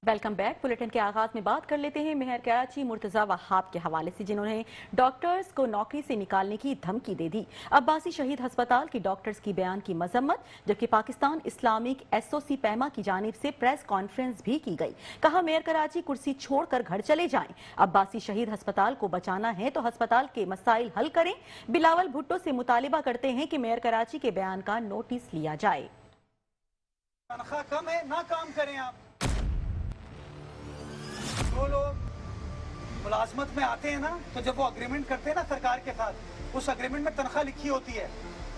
Welcome back. Bulletin کے آغاز میں بات کر لیتے ہیں مہر کراچی مرتضی وہاب کے حوالے سے، جنہوں نے ڈاکٹرز کو نوکری سے نکالنے کی دھمکی دے دی۔ عباسی شہید ہسپتال کی ڈاکٹرز کی بیان کی مذمت، جبکہ پاکستان اسلامک ایسوسی پیما کی جانب سے پریس کانفرنس بھی کی گئی۔ کہا میئر کراچی کرسی چھوڑ کر گھر چلے جائیں، عباسی شہید ہسپتال کو بچانا ہے تو ہسپتال کے مسائل حل کریں۔ بلاول بھٹو سے مطالبہ کرتے ہیں کہ میئر کراچی کے بیان کا نوٹس لیا جائے۔ تنخواہ کم ہے، نہ کام کریں آپ۔ جو لوگ ملازمت میں آتے ہیں نا، تو جب وہ اگریمنٹ کرتے ہیں نا سرکار کے ساتھ، اس اگریمنٹ میں تنخواہ لکھی ہوتی ہے۔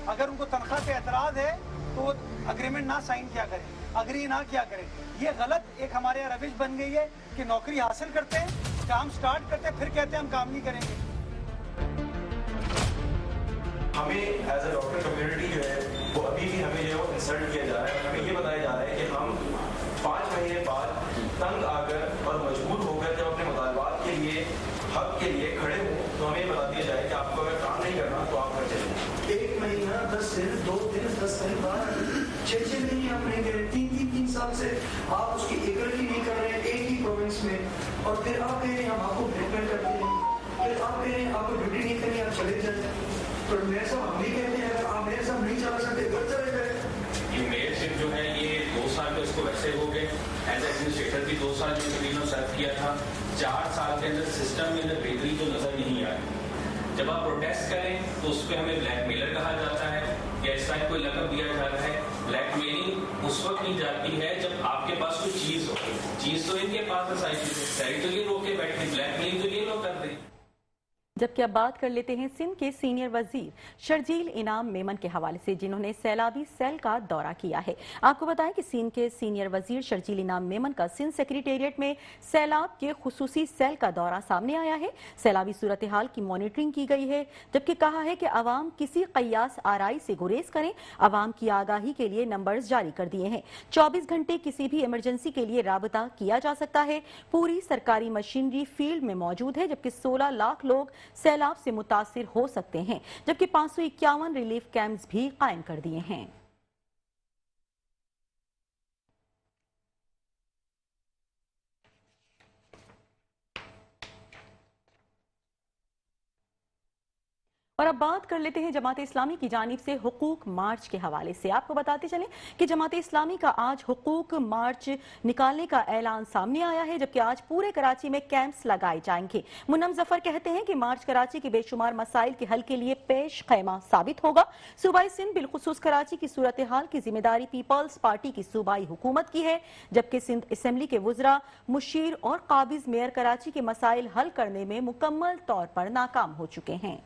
اگر ان کو تنخواہ پہ اعتراض ہے تو وہ اگریمنٹ نہ سائن کیا کریں، اگری نہ کیا کریں۔ یہ غلط ایک ہمارے یہاں روش بن گئی ہے کہ نوکری حاصل کرتے ہیں، کام سٹارٹ کرتے ہیں، پھر کہتے ہیں ہم کام نہیں کریں گے۔ ہمیں ایز اے ڈاکٹر کمیونٹی جو ہے وہ ابھی بھی ہمیں جو ہے وہ انسلٹ کیا جا رہا ہے۔ ہمیں یہ بتایا جا رہا ہے کہ ہم 5 مہینے بعد تنگ آ کر اور مجبور ہو کر جب اپنے مطالبات کے لیے حق کے لیے کھڑے ہوں تو ہمیں یہ بتا دیا جائے کہ آپ کو اگر کام نہیں کرنا تو آپ گھر چلیں۔ 1 مہینہ 10 دن 2 دن 10 دن بعد 6 مہینے ہم نہیں کریں، 3 سال سے آپ اس کی ایگلٹی نہیں کر رہے ہیں ایک ہی پروونس میں، اور پھر آپ کہہ رہے ہیں ہم آپ کو بلیک میل کرتے ہیں، پھر آپ کہہ رہے ہیں آپ کو ڈیوٹی نہیں کرنی، آپ چلے جائیں۔ تو میئر صاحب ہم بھی کہتے ہیں اگر آپ میئر صاحب نہیں چلا سکتے گھر چلے گئے۔ یہ میئر شپ جو ہے یہ 2 سال کے اس کو ویسے ہو گئے، ایز ایڈمنسٹریٹر بھی 2 سال جو انہوں نے سرو کیا تھا۔ 4 سال کے اندر سسٹم میں اندر بہتری تو نظر نہیں آئی۔ جب آپ پروٹیسٹ کریں تو اس پہ ہمیں بلیک میلر کہا جاتا ہے یا اس طرح کوئی لقب دیا جاتا ہے۔ بلیک میلنگ اس وقت کی جاتی ہے جب آپ کے پاس کوئی چیز ہو، چیز تو ان کے پاس ہے، ساری تو یہ روکے بیٹھے، بلیک میلنگ تو یہ لوگ کر دیں۔ جبکہ اب بات کر لیتے ہیں سندھ کے سینئر وزیر شرجیل انعام میمن کے حوالے سے، جنہوں نے سیلابی سیل کا دورہ کیا ہے۔ آپ کو بتائیں کہ سندھ کے سینئر وزیر شرجیل انعام میمن کا سندھ سیکریٹریٹ میں سیلاب کے خصوصی سیل کا دورہ سامنے آیا ہے۔ سیلابی صورتحال کی مانیٹرنگ کی گئی ہے، جبکہ کہا ہے کہ عوام کسی قیاس آرائی سے گریز کریں۔ عوام کی آگاہی کے لیے نمبرز جاری کر دیے ہیں، 24 گھنٹے کسی بھی ایمرجنسی کے لیے رابطہ کیا جا سکتا ہے۔ پوری سرکاری مشینری فیلڈ میں موجود ہے، جبکہ 16 لاکھ لوگ سیلاب سے متاثر ہو سکتے ہیں، جبکہ 551 ریلیف کیمپس بھی قائم کر دیے ہیں۔ اور اب بات کر لیتے ہیں جماعت اسلامی کی جانب سے حقوق مارچ کے حوالے سے۔ آپ کو بتاتے چلیں کہ جماعت اسلامی کا آج حقوق مارچ نکالنے کا اعلان سامنے آیا ہے، جبکہ آج پورے کراچی میں کیمپس لگائے جائیں گے۔ منم ظفر کہتے ہیں کہ مارچ کراچی کے بے شمار مسائل کے حل کے لیے پیش خیمہ ثابت ہوگا۔ صوبائی سندھ بالخصوص کراچی کی صورتحال کی ذمہ داری پیپلز پارٹی کی صوبائی حکومت کی ہے، جبکہ سندھ اسمبلی کے وزراء مشیر اور قابض میئر کراچی کے مسائل حل کرنے میں مکمل طور پر ناکام ہو چکے ہیں۔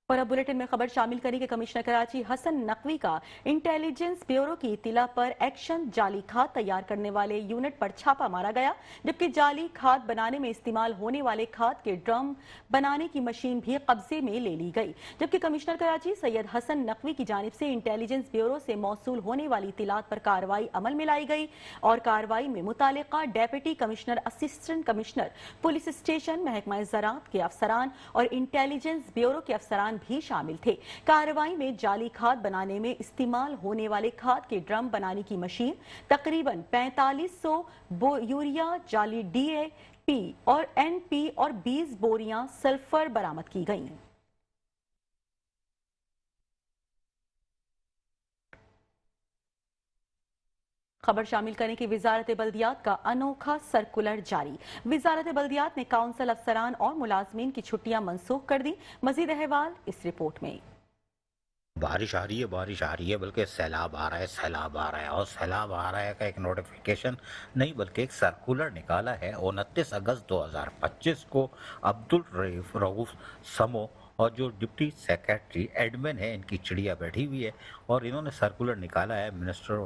اور اب بلیٹن میں خبر شامل کریں کہ کمشنر کراچی حسن نقوی کا انٹیلیجنس بیورو کی اطلاع پر ایکشن جعلی کھاد تیار کرنے والے یونٹ پر چھاپا مارا گیا، جبکہ جعلی کھاد بنانے میں استعمال ہونے والے کھاد کے ڈرم بنانے کی مشین بھی قبضے میں لے لی گئی، جبکہ کمشنر کراچی سید حسن نقوی کی جانب سے انٹیلیجنس بیورو سے موصول ہونے والی اطلاعات پر کارروائی عمل میں لائی گئی، اور کارروائی میں متعلقہ deputy commissioner, assistant commissioner police station, محکمہ زراعت کے افسران اور انٹیلیجنس بیورو کے افسران بھی شامل تھے۔ کارروائی میں جعلی کھاد بنانے میں استعمال ہونے والے کھاد کے ڈرم بنانے کی مشین، تقریباً 4500 یوریا جعلی ڈی اے پی اور این پی اور 20 بوریاں سلفر برآمد کی گئیں۔ خبر شامل کریں کہ وزارت بلدیات کا انوکھا سرکولر جاری۔ وزارت بلدیات نے کونسل افسران اور ملازمین کی چھٹیاں منسوخ کر دی۔ مزید احوال اس رپورٹ میں۔ بارش آ رہی ہے بلکہ سیلاب آ رہا ہے اور سیلاب آ رہا ہے کا ایک نوٹیفیکیشن نہیں بلکہ ایک سرکولر نکالا ہے 29 اگست 2025 کو عبدالرؤف سمو اور جو ڈپٹی سیکریٹری ایڈمن ہے ان کی چڑیا بیٹھی ہوئی ہے اور انہوں نے سرکولر نکالا ہے منسٹر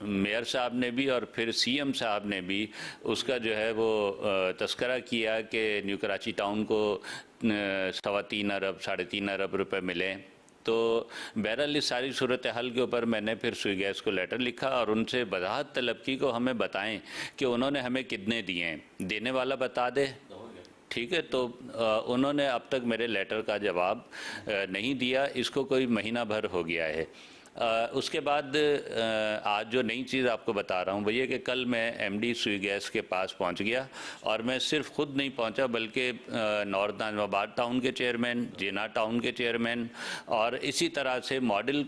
میئر صاحب نے بھی اور پھر سی ایم صاحب نے بھی اس کا جو ہے وہ تذکرہ کیا کہ نیو کراچی ٹاؤن کو 3.25 ارب 3.5 ارب روپے ملیں. تو بہرحال اس ساری صورتحال کے اوپر میں نے پھر سوئی گیس کو لیٹر لکھا اور ان سے وضاحت طلب کی کہ ہمیں بتائیں کہ انہوں نے ہمیں کتنے دیے ہیں, دینے والا بتا دے. ٹھیک ہے, تو انہوں نے اب تک میرے لیٹر کا جواب نہیں دیا. اس کو کوئی مہینہ بھر ہو گیا ہے. اس کے بعد آج جو نئی چیز آپ کو بتا رہا ہوں وہ یہ کہ کل میں ایم ڈی سوئی گیس کے پاس پہنچ گیا, اور میں صرف خود نہیں پہنچا بلکہ نارتھ نازم آباد ٹاؤن کے چیئرمین, جینا ٹاؤن کے چیئرمین اور اسی طرح سے ماڈل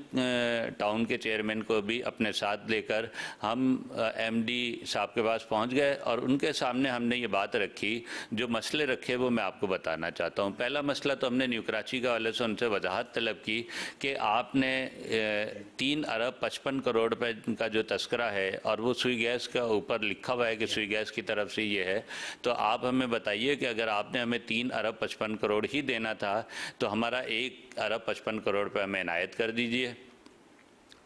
ٹاؤن کے چیئرمین کو بھی اپنے ساتھ لے کر ہم ایم ڈی صاحب کے پاس پہنچ گئے, اور ان کے سامنے ہم نے یہ بات رکھی. جو مسئلے رکھے وہ میں آپ کو بتانا چاہتا ہوں. پہلا مسئلہ تو ہم نے نیو کراچی کے حوالے سے ان سے وضاحت طلب کی کہ آپ نے 3 ارب 55 کروڑ روپے کا جو تذکرہ ہے اور وہ سوئی گیس کا اوپر لکھا ہوا ہے کہ سوئی گیس کی طرف سے یہ ہے, تو آپ ہمیں بتائیے کہ اگر آپ نے ہمیں 3 ارب 55 کروڑ ہی دینا تھا تو ہمارا 1 ارب 55 کروڑ روپے ہمیں عنایت کر دیجئے.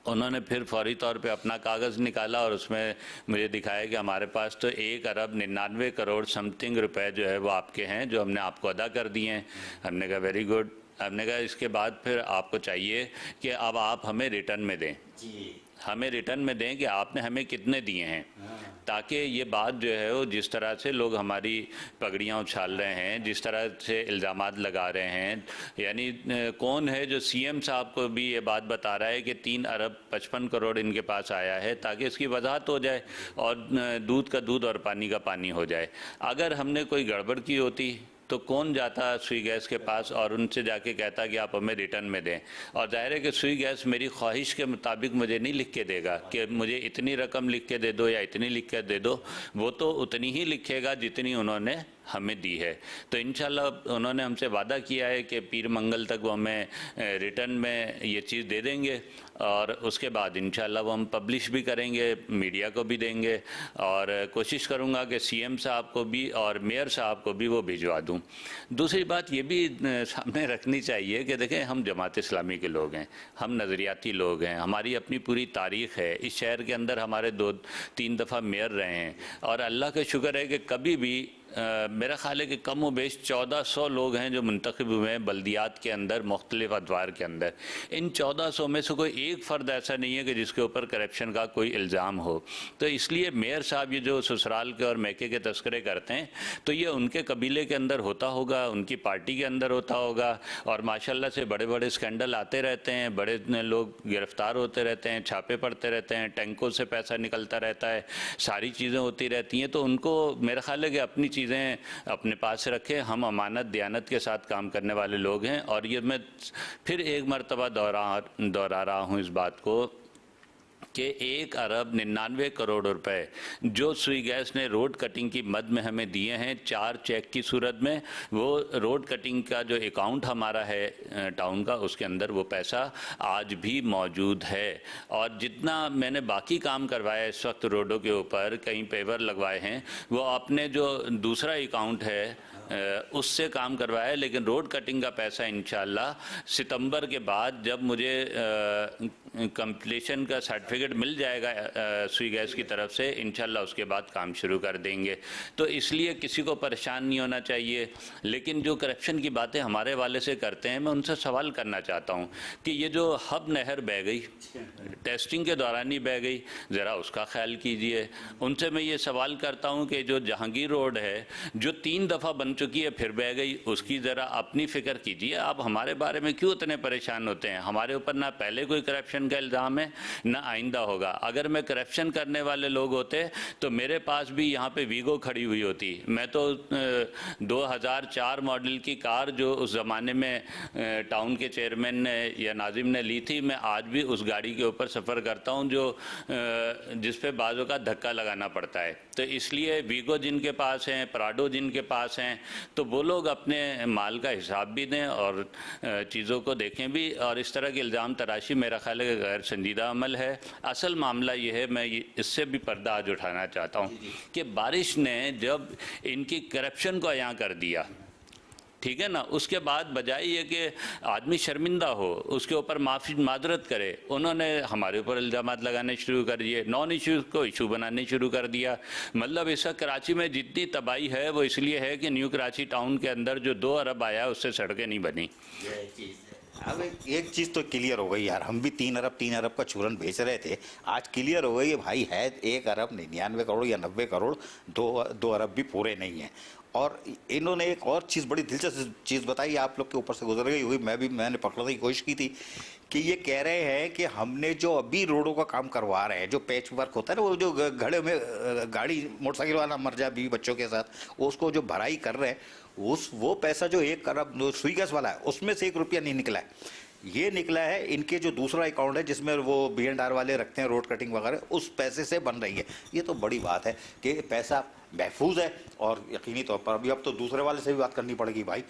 انہوں نے پھر فوری طور پہ اپنا کاغذ نکالا اور اس میں مجھے دکھایا کہ ہمارے پاس تو 1 ارب 99 کروڑ سم تھنگ روپے جو ہے وہ آپ کے ہیں, جو ہم نے آپ کو ادا کر دیے ہیں. ہم نے کہا ویری گڈ. ہم نے کہا اس کے بعد پھر آپ کو چاہیے کہ اب آپ ہمیں ریٹرن میں دیں, ہمیں ریٹرن میں دیں کہ آپ نے ہمیں کتنے دیے ہیں, تاکہ یہ بات جو ہے وہ جس طرح سے لوگ ہماری پگڑیاں اچھال رہے ہیں, جس طرح سے الزامات لگا رہے ہیں. یعنی کون ہے جو سی ایم صاحب کو بھی یہ بات بتا رہا ہے کہ 3 ارب 55 کروڑ ان کے پاس آیا ہے, تاکہ اس کی وضاحت ہو جائے اور دودھ کا دودھ اور پانی کا پانی ہو جائے. اگر ہم نے کوئی گڑبڑ کی ہوتی تو کون جاتا سوئی گیس کے پاس اور ان سے جا کے کہتا کہ آپ ہمیں ریٹرن میں دیں. اور ظاہر ہے کہ سوئی گیس میری خواہش کے مطابق مجھے نہیں لکھ کے دے گا کہ مجھے اتنی رقم لکھ کے دے دو یا اتنی لکھ کے دے دو. وہ تو اتنی ہی لکھے گا جتنی انہوں نے ہمیں دی ہے. تو انشاءاللہ انہوں نے ہم سے وعدہ کیا ہے کہ پیر منگل تک وہ ہمیں ریٹرن میں یہ چیز دے دیں گے, اور اس کے بعد انشاءاللہ وہ ہم پبلش بھی کریں گے, میڈیا کو بھی دیں گے, اور کوشش کروں گا کہ سی ایم صاحب کو بھی اور میئر صاحب کو بھی وہ بھجوا دوں. دوسری بات یہ بھی سامنے رکھنی چاہیے کہ دیکھیں ہم جماعت اسلامی کے لوگ ہیں, ہم نظریاتی لوگ ہیں, ہماری اپنی پوری تاریخ ہے. اس شہر کے اندر ہمارے 2-3 دفعہ میئر رہے ہیں, اور اللہ کا شکر ہے کہ کبھی بھی میرا خیال ہے کہ کم و بیش 1400 لوگ ہیں جو منتخب ہوئے ہیں بلدیات کے اندر, مختلف ادوار کے اندر. ان 1400 میں سے کوئی ایک فرد ایسا نہیں ہے کہ جس کے اوپر کرپشن کا کوئی الزام ہو. تو اس لیے میئر صاحب یہ جو سسرال کے اور میکے کے تذکرے کرتے ہیں تو یہ ان کے قبیلے کے اندر ہوتا ہوگا, ان کی پارٹی کے اندر ہوتا ہوگا, اور ماشاءاللہ سے بڑے بڑے اسکینڈل آتے رہتے ہیں, بڑے لوگ گرفتار ہوتے رہتے ہیں, چھاپے پڑتے رہتے ہیں, ٹینکوں سے پیسہ نکلتا رہتا ہے, ساری چیزیں ہوتی رہتی ہیں. تو ان کو میرا خیال ہے کہ اپنی چیزیں اپنے پاس رکھیں. ہم امانت دیانت کے ساتھ کام کرنے والے لوگ ہیں, اور یہ میں پھر ایک مرتبہ دہرا رہا ہوں اس بات کو کہ 1 ارب 99 کروڑ روپے جو سوئی گیس نے روڈ کٹنگ کی مد میں ہمیں دیے ہیں 4 چیک کی صورت میں, وہ روڈ کٹنگ کا جو اکاؤنٹ ہمارا ہے ٹاؤن کا, اس کے اندر وہ پیسہ آج بھی موجود ہے. اور جتنا میں نے باقی کام کروایا اس وقت روڈوں کے اوپر, کہیں پیور لگوائے ہیں, وہ اپنے جو دوسرا اکاؤنٹ ہے اس سے کام کروایا ہے. لیکن روڈ کٹنگ کا پیسہ انشاءاللہ ستمبر کے بعد جب مجھے کمپلیشن کا سرٹیفکیٹ مل جائے گا سوئی گیس کی طرف سے, انشاءاللہ اس کے بعد کام شروع کر دیں گے. تو اس لیے کسی کو پریشان نہیں ہونا چاہیے. لیکن جو کرپشن کی باتیں ہمارے والے سے کرتے ہیں, میں ان سے سوال کرنا چاہتا ہوں کہ یہ جو ہب نہر بہ گئی, ٹیسٹنگ کے دوران ہی بہ گئی, ذرا اس کا خیال کیجئے. ان سے میں یہ سوال کرتا ہوں کہ جو جہانگیر روڈ ہے جو 3 دفعہ بن چکی ہے پھر بہ گئی, اس کی ذرا اپنی فکر کیجئے. آپ ہمارے بارے میں کیوں اتنے پریشان ہوتے ہیں؟ ہمارے اوپر نہ پہلے کوئی کرپشن کا الزام ہے نہ آئندہ ہوگا. اگر میں کرپشن کرنے والے لوگ ہوتے تو میرے پاس بھی یہاں پہ ویگو کھڑی ہوئی ہوتی. میں تو 2004 ماڈل کی کار جو اس زمانے میں ٹاؤن کے چیئرمین نے یا ناظم نے لی تھی, میں آج بھی اس گاڑی کے اوپر سفر کرتا ہوں جو جس پہ بعضوں کا دھکا لگانا پڑتا ہے. تو اس لیے ویگو جن کے پاس ہیں, پراڈو جن کے پاس ہیں, تو وہ لوگ اپنے مال کا حساب بھی دیں اور چیزوں کو دیکھیں بھی. اور اس طرح کے الزام تراشی میرا خیال ہے کہ غیر سنجیدہ عمل ہے. اصل معاملہ یہ ہے, میں اس سے بھی پردہ آج اٹھانا چاہتا ہوں کہ بارش نے جب ان کی کرپشن کو عیاں کر دیا, ٹھیک ہے نا. اس کے بعد بجائے یہ کہ آدمی شرمندہ ہو, اس کے اوپر معذرت کرے, انہوں نے ہمارے اوپر الزامات لگانے شروع کر دیے, نان ایشوز کو ایشو بنانے شروع کر دیا. مطلب اس وقت کراچی میں جتنی تباہی ہے وہ اس لیے ہے کہ نیو کراچی ٹاؤن کے اندر جو 2 ارب آیا اس سے سڑکیں نہیں بنی. اب ایک چیز تو کلیئر ہو گئی یار, ہم بھی 3 ارب کا چورن بیچ رہے تھے, آج کلیئر ہو گئی بھائی ہے 1 ارب 99 کروڑ یا 90 کروڑ, 2 ارب بھی پورے نہیں ہیں. اور انہوں نے ایک اور چیز بڑی دلچسپ چیز بتائی, آپ لوگ کے اوپر سے گزر گئی ہوئی, میں نے پکڑنے کی کوشش کی تھی کہ یہ کہہ رہے ہیں کہ ہم نے جو ابھی روڈوں کا کام کروا رہے ہیں, جو پیچ ورک ہوتا ہے نا, وہ جو گھڑے میں گاڑی موٹر سائیکل والا مر جائے بیوی بچوں کے ساتھ, اس کو جو بھرائی کر رہے ہیں, وہ پیسہ جو 1 ارب سوئی گیس والا ہے اس میں سے 1 روپیہ نہیں نکلا ہے. یہ نکلا ہے ان کے جو دوسرا اکاؤنٹ ہے جس میں وہ B&R والے رکھتے ہیں روڈ کٹنگ وغیرہ, اس پیسے سے بن رہی ہے. یہ تو بڑی بات ہے کہ پیسہ محفوظ ہے. اور یقینی طور پر اب تو دوسرے والے سے بھی بات کرنی پڑے گی بھائی,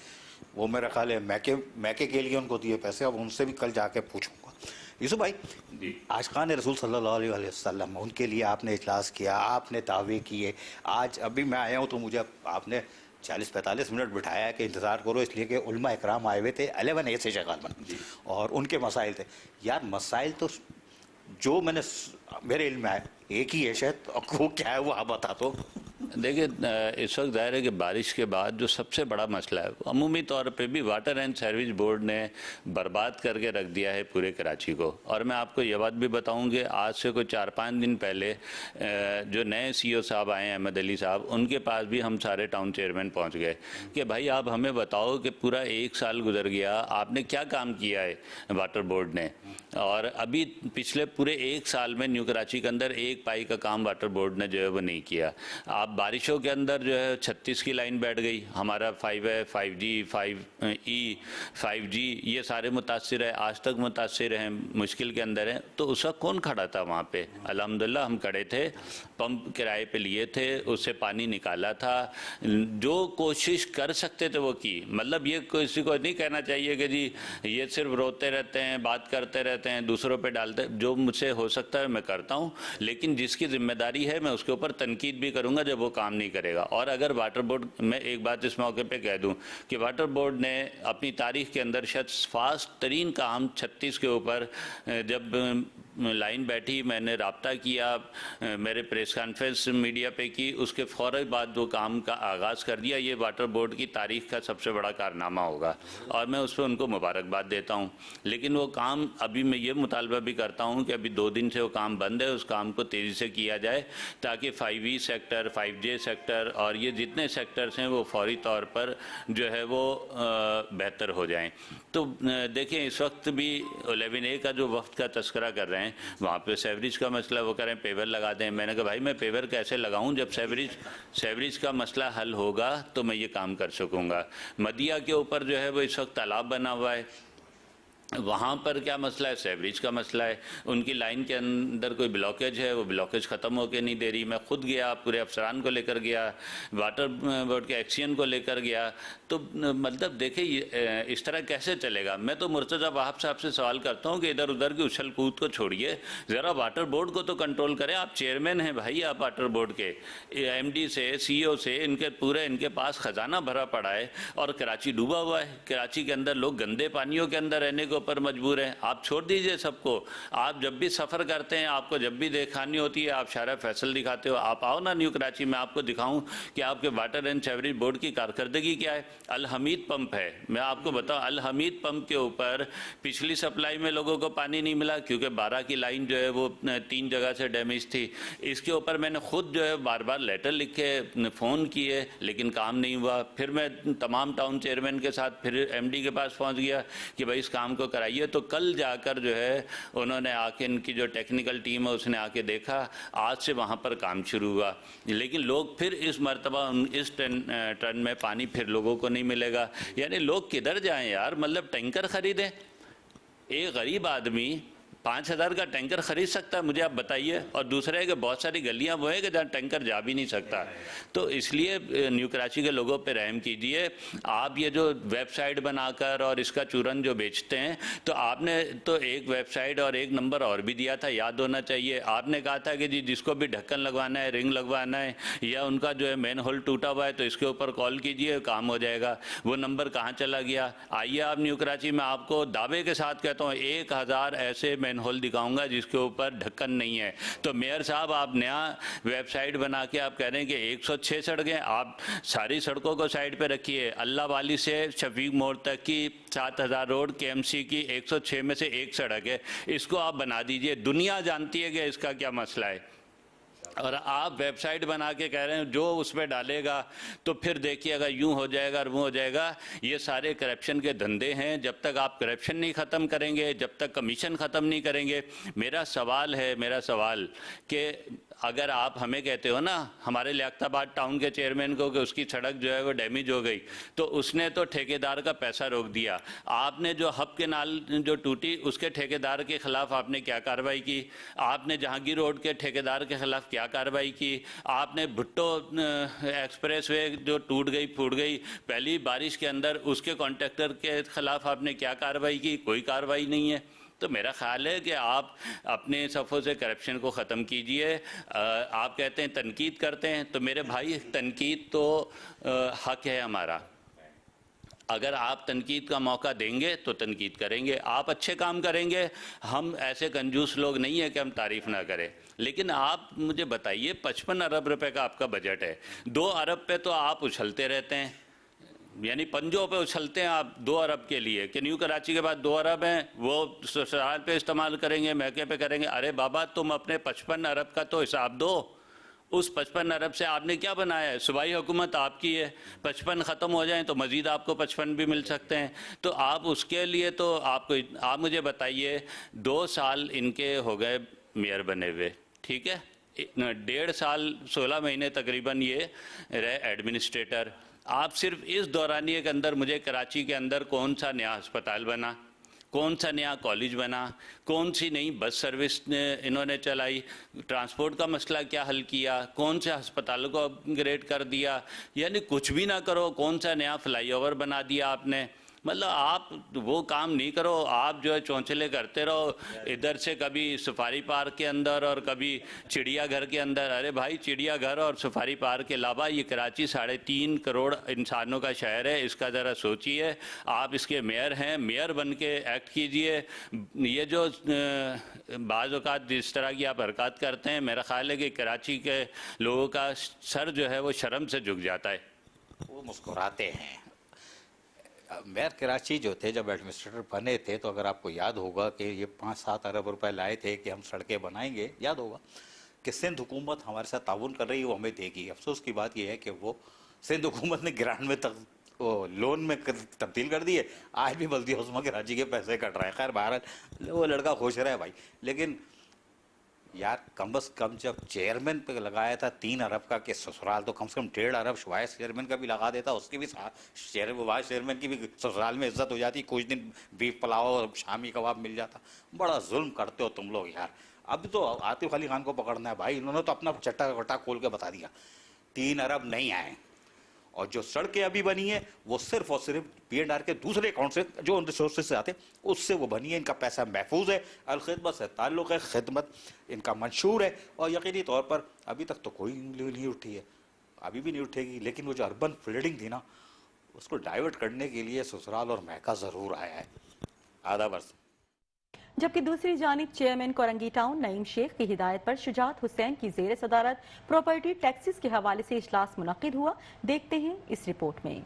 وہ میرا خیال ہے میکے کے لیے ان کو دیے پیسے, اب ان سے بھی کل جا کے پوچھوں گا. یوسف بھائی, عاشقان رسول صلی اللہ علیہ وسلم, ان کے لیے آپ نے اجلاس کیا, آپ نے دعوے کیے. آج ابھی میں آیا ہوں تو مجھے آپ نے 40-45 منٹ بٹھایا ہے کہ انتظار کرو, اس لیے کہ علماء اکرام آئے ہوئے تھے 11A سے غالباً, اور ان کے مسائل تھے. یار مسائل تو جو میرے علم میں آئے ایک ہی ہے شاید, وہ کیا ہے وہ آپ بتا دو. دیکھیں اس وقت ظاہر ہے کہ بارش کے بعد جو سب سے بڑا مسئلہ ہے, عمومی طور پہ بھی واٹر اینڈ سروس بورڈ نے برباد کر کے رکھ دیا ہے پورے کراچی کو. اور میں آپ کو یہ بات بھی بتاؤں کہ آج سے کوئی 4-5 دن پہلے جو نئے CEO صاحب آئے ہیں, احمد علی صاحب, ان کے پاس بھی ہم سارے ٹاؤن چیئرمین پہنچ گئے کہ بھائی آپ ہمیں بتاؤ کہ پورا 1 سال گزر گیا, آپ نے کیا کام کیا ہے واٹر بورڈ نے, اور ابھی پچھلے پورے 1 سال میں نیو کراچی کے اندر 1 پائی کا کام واٹر بورڈ نے جو ہے وہ نہیں کیا. آپ بارشوں کے اندر جو ہے 36 کی لائن بیٹھ گئی, ہمارا 5 5G 5E 5G یہ سارے متاثر ہیں, آج تک متاثر ہیں, مشکل کے اندر ہیں. تو اس وقت کون کھڑا تھا وہاں پہ؟ الحمدللہ ہم کھڑے تھے, پمپ کرائے پہ لیے تھے, اس سے پانی نکالا تھا, جو کوشش کر سکتے تھے وہ کی. مطلب یہ کسی کو نہیں کہنا چاہیے کہ جی یہ صرف روتے رہتے ہیں, بات کرتے رہتے ہیں, دوسروں پہ ڈالتے. جو مجھ سے ہو سکتا ہے میں کرتا ہوں, لیکن جس کی ذمہ داری ہے میں اس کے اوپر تنقید بھی کروں گا جب وہ کام نہیں کرے گا. اور اگر واٹر بورڈ, میں ایک بات اس موقع پہ کہہ دوں کہ واٹر بورڈ نے اپنی تاریخ کے اندر شاید فاسٹ ترین کام 36 کے اوپر جب لائن بیٹھی, میں نے رابطہ کیا, میرے پریس کانفرنس میڈیا پہ کی, اس کے فوراً بعد وہ کام کا آغاز کر دیا. یہ واٹر بورڈ کی تاریخ کا سب سے بڑا کارنامہ ہوگا اور میں اس پہ ان کو مبارکباد دیتا ہوں. لیکن وہ کام ابھی میں یہ مطالبہ بھی کرتا ہوں کہ ابھی 2 دن سے وہ کام بند ہے, اس کام کو تیزی سے کیا جائے تاکہ 5E سیکٹر 5J سیکٹر اور یہ جتنے سیکٹرز ہیں وہ فوری طور پر جو ہے وہ بہتر ہو جائیں. تو دیکھیں اس وقت بھی 11A کا جو وفد کا تذکرہ کر رہے ہیں, وہاں پہ سیوریج کا مسئلہ وہ کہہ رہے ہیں پیور لگا دیں. میں نے کہا بھائی میں پیور کیسے لگاؤں, جب سیوریج کا مسئلہ حل ہوگا تو میں یہ کام کر سکوں گا. مدیہ کے اوپر جو ہے وہ اس وقت تالاب بنا ہوا ہے, وہاں پر کیا مسئلہ ہے, سیوریج کا مسئلہ ہے. ان کی لائن کے اندر کوئی بلاکیج ہے, وہ بلاکیج ختم ہو کے نہیں دے رہی. میں خود گیا, پورے افسران کو لے کر گیا, واٹر بورڈ کے ایکسین کو لے کر گیا. تو مطلب دیکھیں اس طرح کیسے چلے گا. میں تو مرتضیٰ وہاب صاحب سے سوال کرتا ہوں کہ ادھر ادھر کی اچھل کود کو چھوڑیے, ذرا واٹر بورڈ کو تو کنٹرول کریں. آپ چیئرمین ہیں بھائی, آپ واٹر بورڈ کے MD سے CEO سے ان کے پاس خزانہ بھرا پڑا ہے, اور کراچی ڈوبا ہوا ہے. کراچی کے اندر لوگ گندے پانیوں کے اندر رہنے کو پر مجبور ہیں. آپ چھوڑ دیجئے سب کو. آپ جب بھی سفر کرتے ہیں, آپ کو جب بھی دکھانی ہوتی ہے, آپ شارع فیصل دکھاتے ہو, آپ آؤ نا نیو کراچی میں, آپ کو دکھاؤں کہ آپ کے واٹر اینڈ سیوریج بورڈ کی کارکردگی کیا ہے. الحمید پمپ ہے, میں آپ کو بتاؤں, الحمید پمپ کے اوپر پچھلی سپلائی میں لوگوں کو پانی نہیں ملا کیونکہ 12 کی لائن جو ہے وہ 3 جگہ سے ڈیمیج تھی. اس کے اوپر میں نے خود جو ہے بار بار لیٹر لکھے, فون کیے, لیکن کام نہیں ہوا. پھر میں تمام ٹاؤن چیئرمین کے ساتھ پھر MD کے پاس پہنچ گیا کہ بھائی اس کام کو کرائیے. تو کل جا کر جو ہے انہوں نے آ کے, ان کی جو ٹیکنیکل ٹیم ہے اس نے آ کے دیکھا, آج سے وہاں پر کام شروع ہوا. لیکن لوگ پھر اس مرتبہ اس ٹرن میں پانی پھر لوگوں کو نہیں ملے گا. یعنی لوگ کدھر جائیں یار, مطلب ٹینکر خریدیں. ایک غریب آدمی 5,000 کا ٹینکر خرید سکتا ہے؟ مجھے آپ بتائیے. اور دوسرا ہے کہ بہت ساری گلیاں وہ ہیں کہ جہاں ٹینکر جا بھی نہیں سکتا. تو اس لیے نیو کراچی کے لوگوں پہ رحم کیجئے. آپ یہ جو ویب سائٹ بنا کر اور اس کا چورن جو بیچتے ہیں, تو آپ نے تو ایک ویب سائٹ اور ایک نمبر اور بھی دیا تھا, یاد ہونا چاہیے. آپ نے کہا تھا کہ جی جس کو بھی ڈھکن لگوانا ہے, رنگ لگوانا ہے, یا ان کا جو ہے مین ہول ٹوٹا ہوا ہے تو اس کے اوپر کال کیجئے, کام ہو جائے گا. وہ نمبر کہاں چلا گیا؟ آئیے آپ نیو کراچی میں, آپ کو دعوے کے ساتھ کہتا ہوں 1,000 ایسے مین ہول دکھاؤں گا جس کے اوپر ڈھکن نہیں ہے. تو میئر صاحب آپ نیا ویب سائٹ بنا کے آپ کہہ رہے ہیں کہ 106 سڑکیں, آپ ساری سڑکوں کو سائٹ پہ رکھیے. اللہ والی سے شفیق موڑ تک کی 7,000 روڈ KMC کی 106 میں سے ایک سڑک ہے, اس کو آپ بنا دیجئے. دنیا جانتی ہے کہ اس کا کیا مسئلہ ہے. اور آپ ویب سائٹ بنا کے کہہ رہے ہیں جو اس پہ ڈالے گا تو پھر دیکھیے گا یوں ہو جائے گا اور وہ ہو جائے گا. یہ سارے کرپشن کے دھندے ہیں. جب تک آپ کرپشن نہیں ختم کریں گے, جب تک کمیشن ختم نہیں کریں گے. میرا سوال کہ اگر آپ ہمیں کہتے ہو نا, ہمارے لیاقت آباد ٹاؤن کے چیئرمین کو, کہ اس کی سڑک جو ہے وہ ڈیمیج ہو گئی, تو اس نے تو ٹھیکیدار کا پیسہ روک دیا. آپ نے جو ہب کینال جو ٹوٹی اس کے ٹھیکیدار کے خلاف آپ نے کیا کارروائی کی؟ آپ نے جہانگیر روڈ کے ٹھیکیدار کے خلاف کیا کارروائی کی؟ آپ نے بھٹو ایکسپریس وے جو ٹوٹ گئی پھوٹ گئی پہلی بارش کے اندر, اس کے کانٹریکٹر کے خلاف آپ نے کیا کارروائی کی؟ کوئی کارروائی نہیں ہے. تو میرا خیال ہے کہ آپ اپنے صفوں سے کرپشن کو ختم کیجئے. آپ کہتے ہیں تنقید کرتے ہیں, تو میرے بھائی تنقید تو حق ہے ہمارا. اگر آپ تنقید کا موقع دیں گے تو تنقید کریں گے. آپ اچھے کام کریں گے, ہم ایسے کنجوس لوگ نہیں ہیں کہ ہم تعریف نہ کریں. لیکن آپ مجھے بتائیے 55 ارب روپے کا آپ کا بجٹ ہے, 2 ارب پہ تو آپ اچھلتے رہتے ہیں, یعنی پنجوں پہ اچھلتے ہیں آپ 2 ارب کے لیے کہ نیو کراچی کے بعد 2 ارب ہیں وہ سسرال پہ استعمال کریں گے, میکے پہ کریں گے. ارے بابا تم اپنے 55 ارب کا تو حساب دو. اس 55 ارب سے آپ نے کیا بنایا ہے؟ صوبائی حکومت آپ کی ہے, 55 ختم ہو جائیں تو مزید آپ کو 55 بھی مل سکتے ہیں. تو آپ اس کے لیے تو آپ مجھے بتائیے 2 سال ان کے ہو گئے میئر بنے ہوئے, ٹھیک ہے, 1.5 سال 16 مہینے تقریباً یہ رہے ایڈمنسٹریٹر. آپ صرف اس دورانیے کے اندر مجھے کراچی کے اندر کون سا نیا ہسپتال بنا, کون سا نیا کالج بنا, کون سی نئی بس سروس انہوں نے چلائی, ٹرانسپورٹ کا مسئلہ کیا حل کیا, کون سے ہسپتالوں کو اپ گریڈ کر دیا, یعنی کچھ بھی نہ کرو, کون سا نیا فلائی اوور بنا دیا آپ نے. مطلب آپ وہ کام نہیں کرو, آپ جو ہے چونچلے کرتے رہو ادھر سے, کبھی سفاری پارک کے اندر اور کبھی چڑیا گھر کے اندر. ارے بھائی چڑیا گھر اور سفاری پارک کے علاوہ یہ کراچی 3.5 کروڑ انسانوں کا شہر ہے, اس کا ذرا سوچیے. آپ اس کے میئر ہیں, میئر بن کے ایکٹ کیجئے. یہ جو بعض اوقات جس طرح کی آپ حرکات کرتے ہیں, میرا خیال ہے کہ کراچی کے لوگوں کا سر جو ہے وہ شرم سے جھک جاتا ہے. وہ مسکراتے ہیں. میئر کراچی جو تھے جب ایڈمنسٹریٹر بنے تھے تو اگر آپ کو یاد ہوگا کہ یہ 5-7 ارب روپے لائے تھے کہ ہم سڑکیں بنائیں گے. یاد ہوگا کہ سندھ حکومت ہمارے ساتھ تعاون کر رہی ہے, وہ ہمیں دے گی. افسوس کی بات یہ ہے کہ وہ سندھ حکومت نے گرانٹ میں لون میں تبدیل کر دی ہے. آج بھی بلدیہ عظمیٰ کراچی کے پیسے کٹ رہے ہیں. خیر بہرحال وہ لڑکا خوش رہا ہے بھائی. لیکن یار کم از کم جب چیئرمین پہ لگایا تھا 3 ارب کا کہ سسرال, تو کم سے کم 1.5 ارب وائس چیئرمین کا بھی لگا دیتا, اس کی بھی وائس چیئرمین کی بھی سسرال میں عزت ہو جاتی, کچھ دن بیف پلاؤ اور شامی کباب مل جاتا. بڑا ظلم کرتے ہو تم لوگ یار. اب تو عاطف علی خان کو پکڑنا ہے بھائی, انہوں نے تو اپنا چٹا وٹا کھول کے بتا دیا 3 ارب نہیں آئے. اور جو سڑکیں ابھی بنی ہیں وہ صرف اور صرف PNR کے دوسرے اکاؤنٹ سے جو ان ریسورسز سے آتے ہیں اس سے وہ بنی ہے. ان کا پیسہ محفوظ ہے, الخدمت سے تعلق ہے, خدمت ان کا منشور ہے. اور یقینی طور پر ابھی تک تو کوئی نہیں اٹھی ہے, ابھی بھی نہیں اٹھے گی. لیکن وہ جو اربن فلڈنگ تھی نا, اس کو ڈائیورٹ کرنے کے لیے سسرال اور میکہ ضرور آیا ہے. آدھا برس. جبکہ دوسری جانب چیئرمین کورنگی ٹاؤن نعیم شیخ کی ہدایت پر شجاعت حسین کی زیر صدارت پراپرٹی ٹیکسز کے حوالے سے اجلاس منعقد ہوا. دیکھتے ہیں اس رپورٹ میں.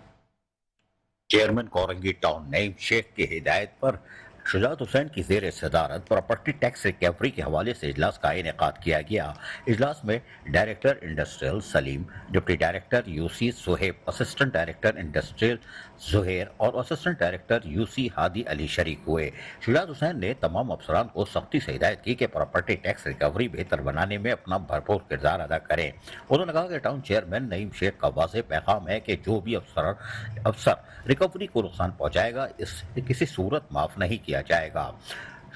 چیئرمین کورنگی ٹاؤن نعیم شیخ کی ہدایت پر شجاعت حسین کی زیر صدارت پراپرٹی ٹیکس ریکوری کے حوالے سے اجلاس کا انعقاد کیا گیا. اجلاس میں director industrial Salim, deputy director UC Suhaib, assistant director industrial Zaheer اور assistant director UC Hadi Ali شریک ہوئے. شجاعت حسین نے تمام افسران کو سختی سے ہدایت کی کہ پراپرٹی ٹیکس ریکوری بہتر بنانے میں اپنا بھرپور کردار ادا کریں. انہوں نے کہا کہ ٹاؤن چیئرمین نعیم شیخ کا واضح پیغام ہے کہ جو بھی افسر ریکوری کو نقصان پہنچائے گا اس کسی صورت معاف نہیں کیا جائے گا.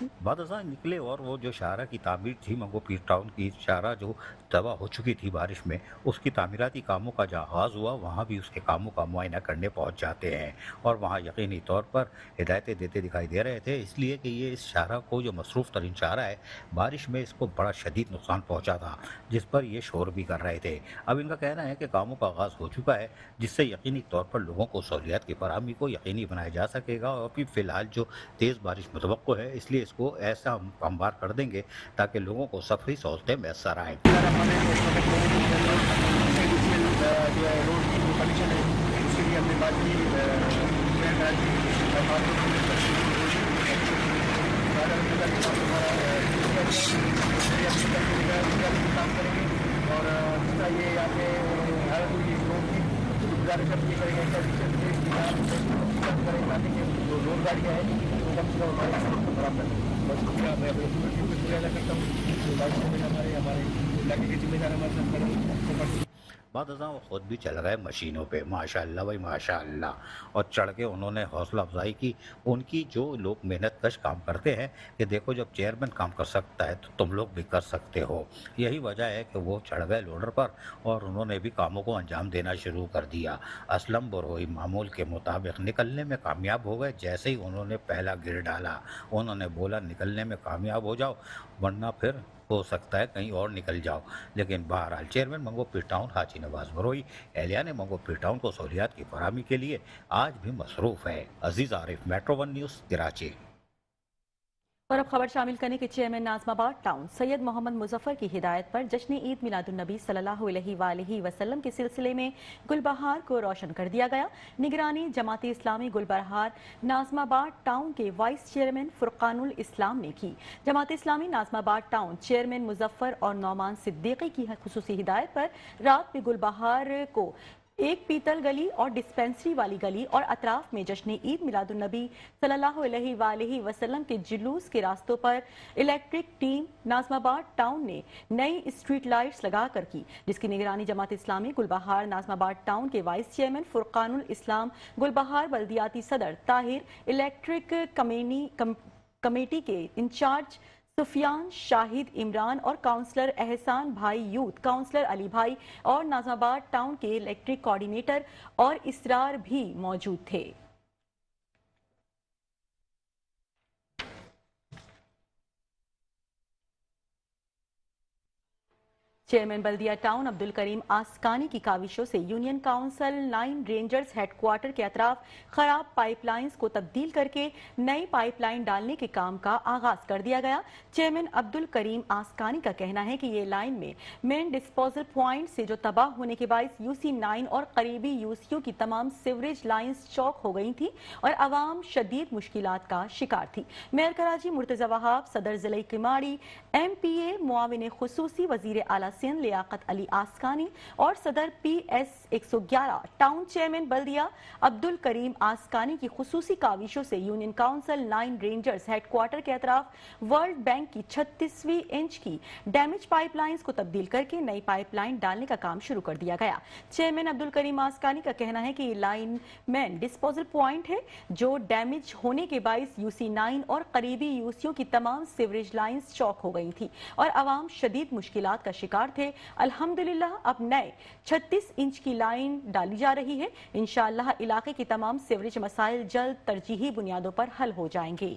بعد ازاں نکلے اور وہ جو شاہراہ کی تعمیر تھی منگو پیر ٹاؤن کی، شاہراہ جو تباہ ہو چکی تھی بارش میں، اس کی تعمیراتی کاموں کا جو آغاز ہوا وہاں بھی اس کے کاموں کا معائنہ کرنے پہنچ جاتے ہیں اور وہاں یقینی طور پر ہدایتیں دیتے دکھائی دے رہے تھے، اس لیے کہ یہ اس شاہراہ کو جو مصروف ترین شاہراہ ہے، بارش میں اس کو بڑا شدید نقصان پہنچا تھا جس پر یہ شور بھی کر رہے تھے۔ اب ان کا کہنا ہے کہ کاموں کا آغاز ہو چکا ہے جس سے یقینی طور پر لوگوں کو سہولیات کی فراہمی کو یقینی بنایا جا سکے گا، اور ابھی فی الحال جو تیز بارش متوقع ہے اس لیے اس کو ایسا ہم ہموار کر دیں گے تاکہ لوگوں کو سفری سہولتیں میسر آئیں۔ جو ہے روڈ کی جو کنڈیشن ہے اس کے لیے ہم نے بات کی کام کریں گے، اور جس طرح یہ یہاں پہ حالت ہوئی روڈ کی گزارش اب یہ کریں گے کریں تاکہ جو روڈ گاڑیاں ہیں وہ کم سے کم ہمارے برابر بس میں ادا کرتا ہوں بائک سے ہمارے علاقے کے ذمہ دار ہمارے ساتھ کریں۔ بعد ازاں وہ خود بھی چل گئے مشینوں پہ، ماشاء اللہ بھائی ماشاء اللہ، اور چڑھ کے انہوں نے حوصلہ افزائی کی ان کی جو لوگ محنت کش کام کرتے ہیں کہ دیکھو جب چیئرمین کام کر سکتا ہے تو تم لوگ بھی کر سکتے ہو۔ یہی وجہ ہے کہ وہ چڑھ گئے لوڈر پر اور انہوں نے بھی کاموں کو انجام دینا شروع کر دیا۔ اسلم بروئی معمول کے مطابق نکلنے میں کامیاب ہو گئے۔ جیسے ہی انہوں نے پہلا گر ڈالا انہوں نے بولا نکلنے میں کامیاب ہو جاؤ ورنہ پھر ہو سکتا ہے کہیں اور نکل جاؤ، لیکن بہرحال چیئرمین منگو پیر ٹاؤن حاجی نواز بروئی اہلیہ منگو پیر ٹاؤن کو سہولیات کی فراہمی کے لیے آج بھی مصروف ہے۔ عزیز عارف، میٹرو ون نیوز، کراچی۔ اور اب خبر شامل کرنے کے چیئرمین ناظم آباد ٹاؤن سید محمد مظفر کی ہدایت پر جشن عید میلاد النبی صلی اللہ علیہ وآلہ وسلم کے سلسلے میں گل بہار کو روشن کر دیا گیا۔ نگرانی جماعت اسلامی گل بہار ناظم آباد ٹاؤن کے وائس چیئرمین فرقان الاسلام نے کی۔ جماعت اسلامی ناظم آباد ٹاؤن چیئرمین مظفر اور نعمان صدیقی کی خصوصی ہدایت پر رات میں گل بہار کو ایک پیتل گلی اور ڈسپینسری والی گلی اور اطراف میں جشن عید میلاد النبی صلی اللہ علیہ وآلہ وسلم کے جلوس کے راستوں پر الیکٹرک ٹیم ناظم آباد ٹاؤن نے نئی اسٹریٹ لائٹس لگا کر کی، جس کی نگرانی جماعت اسلامی گل بہار ناظم آباد ٹاؤن کے وائس چیئرمین فرقان الاسلام، گل بہار بلدیاتی صدر طاہر، الیکٹرک کمیٹی کے انچارج سفیان شاہد عمران اور کاؤنسلر احسان بھائی یوتھ، کاؤنسلر علی بھائی اور ناظم آباد ٹاؤن کے الیکٹرک کوارڈینیٹر اور اسرار بھی موجود تھے۔ چیئرمین بلدیہ ٹاؤن عبدالکریم آسکانی کی کاوشوں سے union council 9 rangers headquarter کے اطراف خراب پائپ لائنز کو تبدیل کر کے نئی پائپ لائن ڈالنے کے کام کا آغاز کر دیا گیا۔ چیئرمین عبدالکریم آسکانی کا کہنا ہے کہ یہ لائن میں مین ڈسپوزل پوائنٹ سے جو تباہ ہونے کے باعث UC 9 اور قریبی UCO کی تمام سیوریج لائنز چوک ہو گئی تھیں اور عوام شدید مشکلات کا شکار تھی۔ میئر کراچی مرتضی وہاب، صدر ضلع کماڑی MPA معاون خصوصی وزیر اعلیٰ سندھ لیاقت علی آسکانی اور صدر PS 111 ٹاؤن چیئرمین بلدیہ عبدالکریم آسکانی کی خصوصی کاوشوں سے union council 9 rangers headquarter کے اطراف ورلڈ بینک کی 36ویں انچ کی ڈیمیج پائپ لائنز کو تبدیل کر کے نئی پائپ لائن ڈالنے کا کام شروع کر دیا گیا۔ چیئرمین عبدالکریم آسکانی کا کہنا ہے کہ یہ لائن مین ڈسپوزل پوائنٹ ہے جو ڈیمیج ہونے کے باعث UC 9 اور قریبی UCO کی تمام سیوریج لائنز چوک ہو گئی تھی اور عوام شدید مشکلات کا شکار تھے۔ الحمدللہ اب نئے 36 انچ کی لائن ڈالی جا رہی ہے۔ انشاءاللہ علاقے کی تمام سیوریج مسائل جلد ترجیحی بنیادوں پر حل ہو جائیں گے۔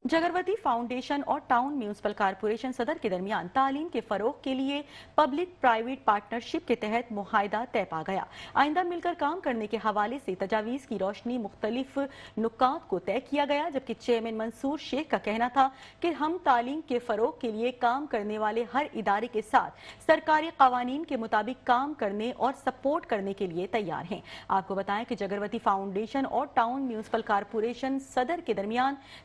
جگروتی فاؤنڈیشن اور ٹاؤن میونسپل کارپوریشن صدر کے درمیان تعلیم کے فروغ کے لیے پبلک پرائیویٹ پارٹنرشپ کے تحت معاہدہ طے پا گیا۔ آئندہ مل کر کام کرنے کے حوالے سے تجاویز کی روشنی مختلف نکات کو طے کیا گیا، جبکہ چیئرمین منصور شیخ کا کہنا تھا کہ ہم تعلیم کے فروغ کے لیے کام کرنے والے ہر ادارے کے ساتھ سرکاری قوانین کے مطابق کام کرنے اور سپورٹ کرنے کے لیے تیار ہیں۔ آپ کو بتائیں کہ جگروتی فاؤنڈیشن اور ٹاؤن میونسپل کارپوریشن صدر کے درمیان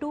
2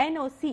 NOC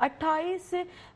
28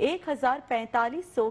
1445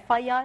FIR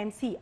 MC